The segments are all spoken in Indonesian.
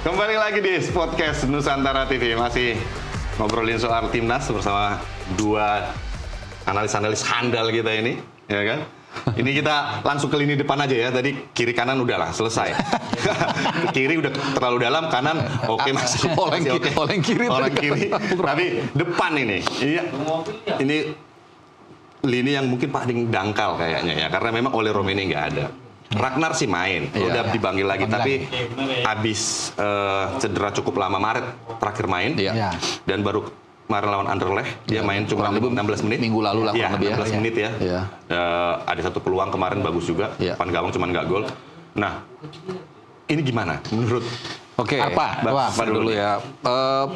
Kembali lagi di podcast Nusantara TV. Masih ngobrolin soal timnas bersama dua analis-analis handal kita ini, ya kan? Ini kita langsung ke lini depan aja ya. Tadi kiri kanan udahlah selesai. Kiri udah terlalu dalam, kanan oke masih. Oleng kiri. Tapi depan ini, ini lini yang mungkin paling dangkal kayaknya ya, karena memang oleh Romeni nggak ada. Ragnar sih main, udah dipanggil lagi, tapi habis cedera cukup lama, Maret terakhir main, dan baru kemarin lawan Anderlecht dia main cuma 16 menit. Minggu lalu lah kurang lebih 16 menit ya. Ada satu peluang kemarin bagus juga, depan gawang cuma nggak gol. Nah, ini gimana menurut Oke, apa dulu ya.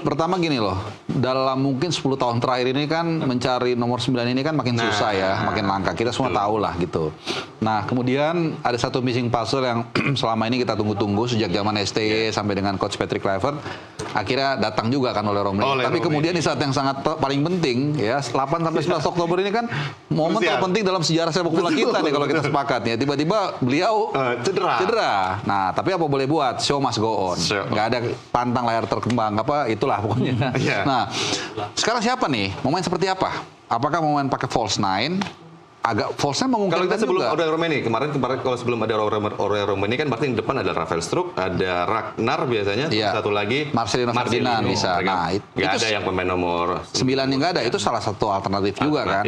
Pertama gini loh, dalam mungkin 10 tahun terakhir ini kan mencari nomor 9 ini kan makin susah ya, makin langka. Kita semua tahu lah gitu. Nah, kemudian ada satu missing puzzle yang selama ini kita tunggu-tunggu sejak zaman STY sampai dengan coach Patrick Kluivert. Akhirnya datang juga kan oleh Romeni. Tapi kemudian di saat yang sangat paling penting ya, 8 sampai 11 Oktober ini kan momen terpenting dalam sejarah sepak bola kita nih kalau kita sepakat ya. Tiba-tiba beliau cedera. Nah, tapi apa boleh buat? Show must go on. Nggak ada pantang layar terkembang itulah pokoknya. Nah, sekarang siapa nih? Mau main seperti apa? Apakah mau main pakai false nine? Agak false nine memungkinkan kalau kita sebelum juga. ada Romeni kemarin kalau sebelum ada Romeni kan berarti yang depan ada Rafael Struijk, ada Ragnar biasanya, satu lagi Marcelino Ferdinand bisa. Nah, nggak ada yang pemain nomor 9 yang nggak ada, itu salah satu alternatif juga kan.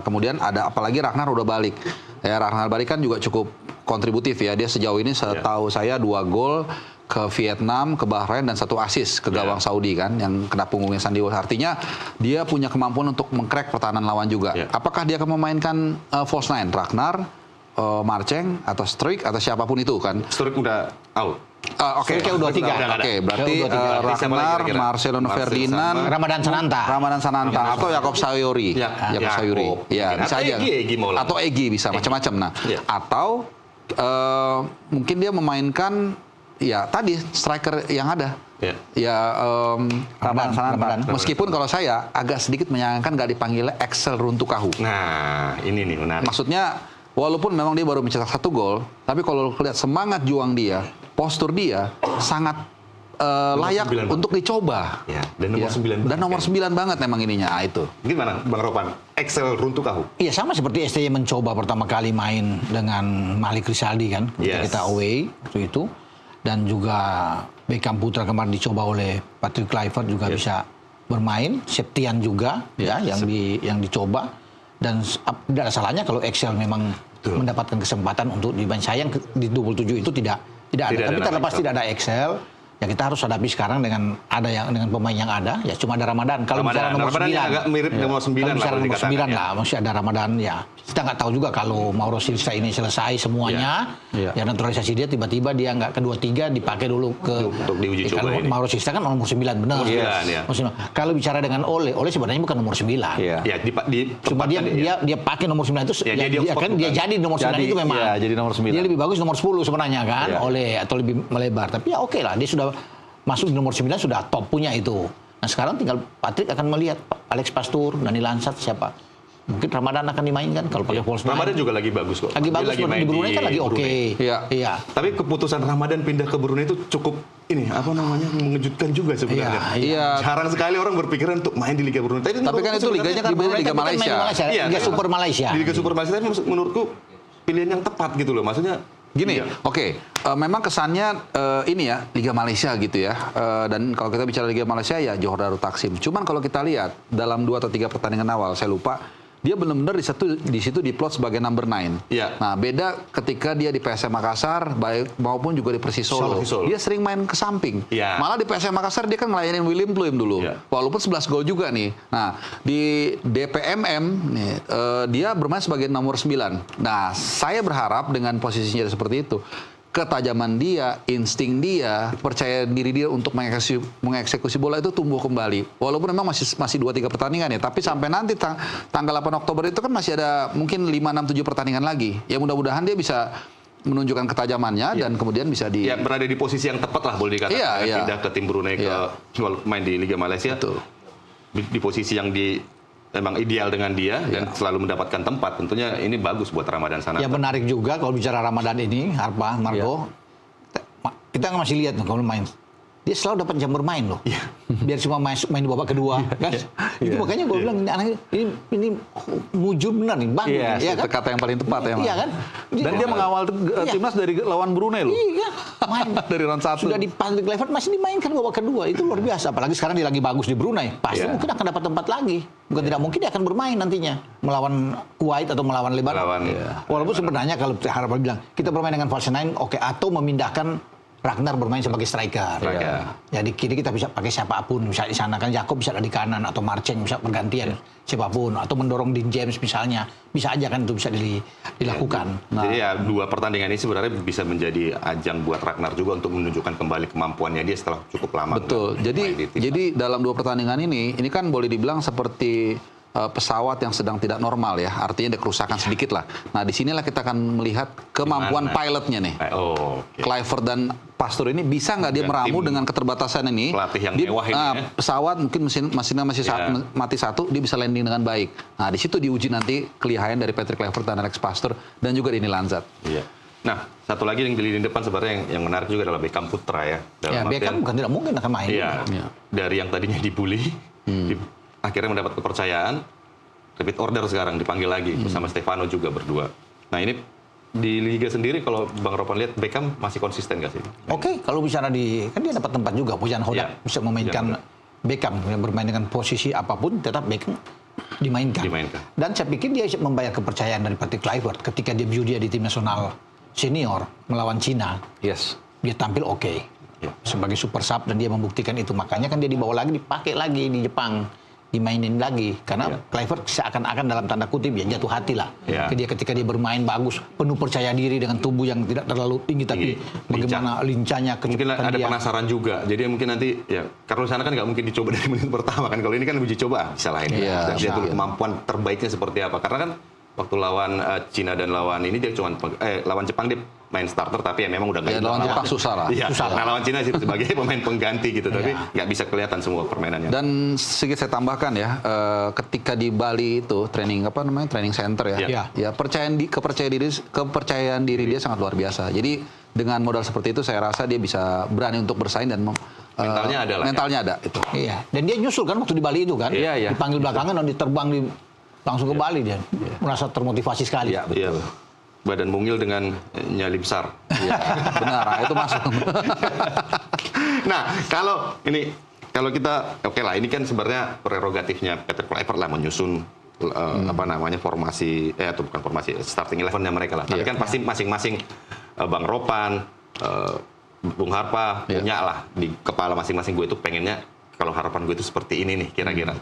Kemudian ada apalagi Ragnar udah balik. Ya, Ragnar balik kan juga cukup kontributif ya. Dia sejauh ini setahu saya 2 gol ke Vietnam, ke Bahrain, dan 1 assist ke gawang Saudi kan, yang kena punggungnya Sandy Walsh. Artinya dia punya kemampuan untuk mengcrack pertahanan lawan juga. Apakah dia akan memainkan false nine? Ragnar, Marceng, atau Struijk, atau siapapun itu kan? Struijk udah out. Oke, berarti Ragnar, Marcelino Ferdinand, Ramadan Sananta, atau Jakob Sayuri. Ya, bisa aja. Atau Egy bisa, macam-macam. Nah, atau mungkin dia memainkan tadi striker yang ada. Ramadan Sananta. Meskipun kalau saya agak sedikit menyayangkan nggak dipanggil Axel Runtukahu. Nah, ini nih menarik. Maksudnya walaupun memang dia baru mencetak 1 gol, tapi kalau lihat semangat juang dia, postur dia sangat layak untuk dicoba. Dan nomor 9 dan nomor 9 banget memang ininya. Itu. Gimana Bang Ropan? Axel Runtukahu. Iya, sama seperti STY mencoba pertama kali main dengan Malik Rizaldi kan, ketika kita away waktu itu. Dan juga Beckham Putra kemarin dicoba oleh Patrick Kluivert juga bisa bermain. Septian juga yang dicoba. Dan tidak ada salahnya kalau Axel memang mendapatkan kesempatan untuk dimain. Sayang di 27 itu tidak ada. Tapi terlepas tidak ada Axel, ya kita harus hadapi sekarang dengan pemain yang ada. Ya cuma ada Ramadan. Kalau misalnya nomor 9 agak mirip nomor 9 kalau misalnya nomor 9 lah, masih ada Ramadan ya. Kita nggak tahu juga kalau Mauro Silva ini selesai semuanya, ya naturalisasi dia tiba-tiba dia nggak kedua 3 dipakai dulu untuk diuji coba ini. Mauro Silva kan nomor 9 benar. Kalau bicara dengan Ole sebenarnya bukan nomor 9. Cuma dia pakai nomor 9 itu dia jadi nomor 9 itu memang. Jadi nomor 9. Dia lebih bagus nomor 10 sebenarnya kan, Ole atau lebih melebar. Tapi ya oke lah, dia sudah masuk di nomor 9 sudah top punya itu. Nah sekarang tinggal Patrick akan melihat Alex Pastur, Dani Lansat siapa. Mungkin Ramadan akan dimainkan kalau pakai false nine. Ramadan juga lagi bagus kok. Lagi bagus, di Brunei kan lagi oke. Iya. Tapi keputusan Ramadan pindah ke Brunei itu cukup mengejutkan juga sebenarnya. Iya. Jarang sekali orang berpikiran untuk main di Liga Brunei. Tapi kan itu liganya kan Liga Malaysia. Liga Super Malaysia. Di Liga Super Malaysia tapi menurutku pilihan yang tepat gitu loh. Maksudnya gini, memang kesannya Liga Malaysia gitu ya. Dan kalau kita bicara Liga Malaysia ya Johor Darul Taksim. Cuman kalau kita lihat dalam 2 atau 3 pertandingan awal, saya lupa, dia benar-benar di situ diplot sebagai number 9. Nah, beda ketika dia di PSM Makassar maupun juga di Persis Solo. Dia sering main ke samping. Malah di PSM Makassar dia kan ngelayanin William Pluim dulu. Walaupun 11 gol juga nih. Nah, di DPMM nih, dia bermain sebagai nomor 9. Nah, saya berharap dengan posisinya seperti itu, ketajaman dia, insting dia, percaya diri dia untuk mengeksekusi bola itu tumbuh kembali. Walaupun memang masih 2-3 pertandingan ya, tapi sampai nanti tanggal 8 Oktober itu kan masih ada mungkin 5, 6, 7 pertandingan lagi. Ya mudah-mudahan dia bisa menunjukkan ketajamannya dan kemudian bisa berada di posisi yang tepat lah boleh dikatakan. Pindah ke tim Brunei ke main di Liga Malaysia. Di posisi yang memang ideal dengan dia dan selalu mendapatkan tempat. Tentunya ini bagus buat Ramadan Sananta. Ya menarik juga kalau bicara Ramadan ini, Margo, kita masih lihat kalau main. dia selalu dapat jam bermain loh. Biar cuma main di babak kedua, kan? Itu makanya gue bilang ini anak ini mujur benar nih, bagus. Iya, ya kan? kata yang paling tepat ya. Iya kan? Dan dia mengawal timnas dari lawan Brunei loh. Iya, main. Dari round 1. Sudah di Patrick Kluivert masih dimainkan babak kedua, itu luar biasa. Apalagi sekarang dia lagi bagus di Brunei, pasti mungkin akan dapat tempat lagi. Bukan tidak mungkin dia akan bermain nantinya melawan Kuwait atau melawan Lebanon. Walaupun sebenarnya kalau harapan bilang kita bermain dengan false nine, oke, atau memindahkan Ragnar bermain sebagai striker. Ya di kiri kita bisa pakai siapapun, bisa di sana kan Jakob bisa ada di kanan atau Marceng bisa bergantian siapapun atau mendorong Dean James misalnya. Bisa aja kan itu bisa dilakukan. Jadi ya 2 pertandingan ini sebenarnya bisa menjadi ajang buat Ragnar juga untuk menunjukkan kembali kemampuannya dia setelah cukup lama. Betul. Jadi dalam 2 pertandingan ini kan boleh dibilang seperti pesawat yang sedang tidak normal ya, artinya ada kerusakan sedikit lah. Nah, disinilah kita akan melihat kemampuan pilotnya nih. Kluivert dan Pastor ini bisa nggak dia meramu dengan keterbatasan ini? Pelatih yang mewah ini ya. Pesawat mungkin mesinnya masih mati satu, dia bisa landing dengan baik. Nah, di situ diuji nanti kelihayan dari Patrick Kluivert dan Alex Pastor dan juga Dini Lanzat. Iya. Nah, satu lagi yang di lini depan sebenarnya yang menarik juga adalah Beckham Putra ya. Beckham bukan tidak mungkin akan main. Iya. Dari yang tadinya dibully, akhirnya mendapat kepercayaan, repeat order sekarang dipanggil lagi bersama Stefano juga berdua. Nah ini di Liga sendiri kalau Bang Ropan lihat Beckham masih konsisten nggak sih? Oke, kalau bicara kan dia dapat tempat juga. Pujan Hodak bisa memainkan Beckham yang bermain dengan posisi apapun, tetap Beckham dimainkan. Dan saya pikir dia membayar kepercayaan dari Patrick Kluivert ketika debut dia di tim nasional senior melawan Cina. Dia tampil sebagai super sub dan dia membuktikan itu. Makanya kan dia dibawa lagi, dipakai lagi di Jepang, dimainin lagi karena Kluivert seakan-akan dalam tanda kutip ya jatuh hati lah dia ketika dia bermain bagus, penuh percaya diri dengan tubuh yang tidak terlalu tinggi tapi bagaimana lincahnya, mungkin ada dia. Penasaran juga, jadi mungkin nanti ya kalau di sana kan nggak mungkin dicoba dari menit pertama kan, kalau ini kan uji coba bisa lain dan dia tuh kemampuan terbaiknya seperti apa, karena kan waktu lawan Cina dan lawan ini dia cuma lawan Jepang dia main starter tapi ya memang udah nggak lawan Jepang susah lah. Nah lawan Cina sih sebagai pemain pengganti gitu tapi nggak bisa kelihatan semua permainannya. Dan sedikit saya tambahkan ya, ketika di Bali itu training center ya, kepercayaan diri dia sangat luar biasa. Jadi dengan modal seperti itu saya rasa dia bisa berani untuk bersaing dan mentalnya ada itu. Iya. Dan dia nyusul kan waktu di Bali itu kan, dipanggil belakangan dan diterbang langsung ke Bali dia merasa termotivasi sekali. Iya. Badan mungil dengan nyali besar. Iya, benar, itu masuk. Nah, kalau kita lah ini kan sebenarnya prerogatifnya Patrick Kluivert lah menyusun formasi atau bukan formasi starting 11-nya mereka lah. Tapi kan pasti masing-masing Bang Ropan, Bung Harpa punya lah di kepala masing-masing, gue itu pengennya kalau harapan gue itu seperti ini nih kira-kira.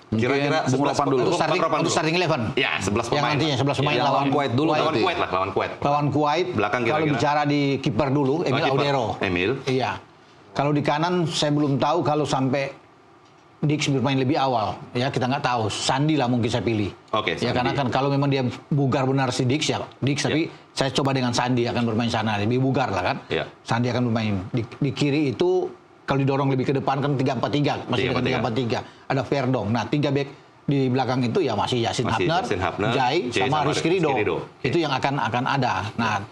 Kira-kira Bung Ropan dulu. Untuk starting 11. Ya, 11 pemain. Yang nantinya 11 pemain lawan Kuwait dulu. Lawan Kuwait. Belakang kira-kira. Kalau bicara di kiper dulu, Emil Audero. Iya. Kalau di kanan saya belum tahu kalau sampai Dix bermain lebih awal. Ya, kita nggak tahu. Sandi lah mungkin saya pilih. Ya, karena kan kalau memang dia bugar benar si Dix ya Dix, tapi saya coba dengan Sandi akan bermain sana. Lebih bugar lah kan. Sandi akan bermain. Di kiri itu kalau didorong lebih ke depan kan 3-4-3, masih dengan 3-4-3. Ada Verdong. Nah, 3 back di belakang itu ya masih Yasin Hapner, Jai sama Rizky Ridho. Itu yang akan ada. Nah,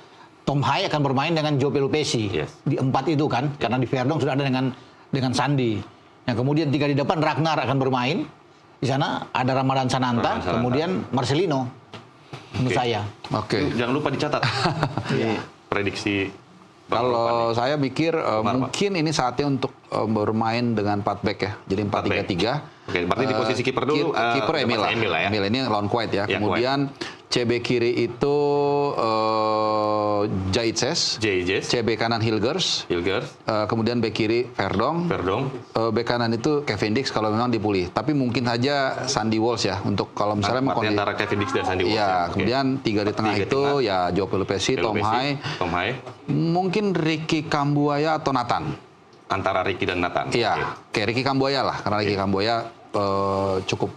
Tom Hai akan bermain dengan Joe Pelupesi. Di 4 itu kan, karena di Verdong sudah ada dengan Sandi. Nah, kemudian 3 di depan Ragnar akan bermain. Di sana ada Ramadan Sananta, kemudian Marcelino. Menurut saya. Jangan lupa dicatat. Prediksi kalau saya pikir mungkin ini saatnya untuk bermain dengan 4 back ya. Jadi 4-3-3. Oke, berarti di posisi kiper dulu kiper Emil lah. Emil ini lawan Kuwait ya. Kemudian CB kiri itu Jaitses. CB kanan Hilgers. Kemudian bek kiri Verdong. Bek kanan itu Kevin Dix kalau memang dipulih. Tapi mungkin saja Sandy Walsh ya untuk kalau misalnya antara Kevin Dix dan Sandy Walsh. Ya, kemudian 3 di tengah itu ya Joe Pelupesi, Tom Hai. Mungkin Ricky Kambuaya atau Nathan. Antara Ricky dan Nathan. Iya, kayak Ricky Kambuaya lah, karena Ricky Kambuaya cukup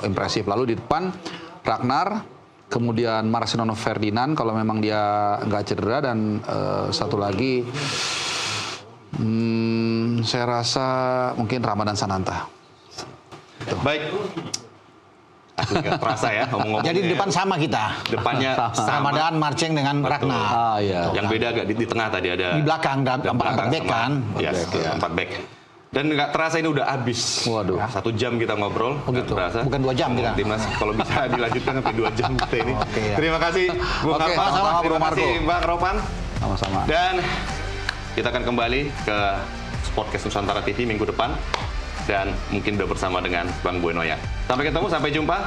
impresif. Lalu di depan Ragnar, kemudian Marcelino Ferdinand kalau memang dia nggak cedera, dan satu lagi saya rasa mungkin Ramadan Sananta. Baik. Asli nggak terasa ya ngomong-ngomong. Jadi di depan sama kita. Depannya sama. Ramadan marching dengan Betul. Ragnar. Ah, iya. Yang beda agak di tengah tadi ada. Di belakang, ada empat belakang back sama- kan. Yes, Back, ya. 4 back. Dan nggak terasa ini udah habis. Waduh. 1 jam kita ngobrol. Oh, nggak gitu. terasa. Bukan 2 jam Ngomong kita. Timnas kalau bisa dilanjutkan sampai 2 jam kita ini. Oke, ya. Terima kasih Bung Oke, Arfan. sama-sama, Bro Terima kasih Marco. Bang Ropan. Sama-sama. Dan kita akan kembali ke Podcast Nusantara TV minggu depan. Dan mungkin udah bersama dengan Bang Buenoya. Sampai ketemu, sampai jumpa.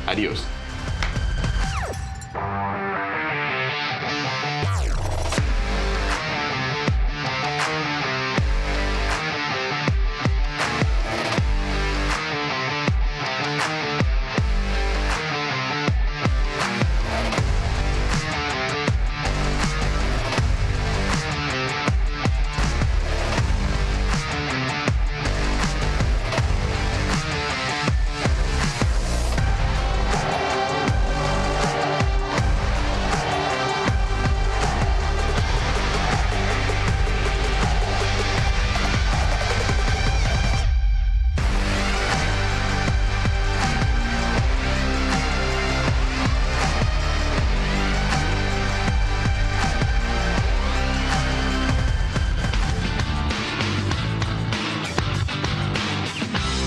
Adios.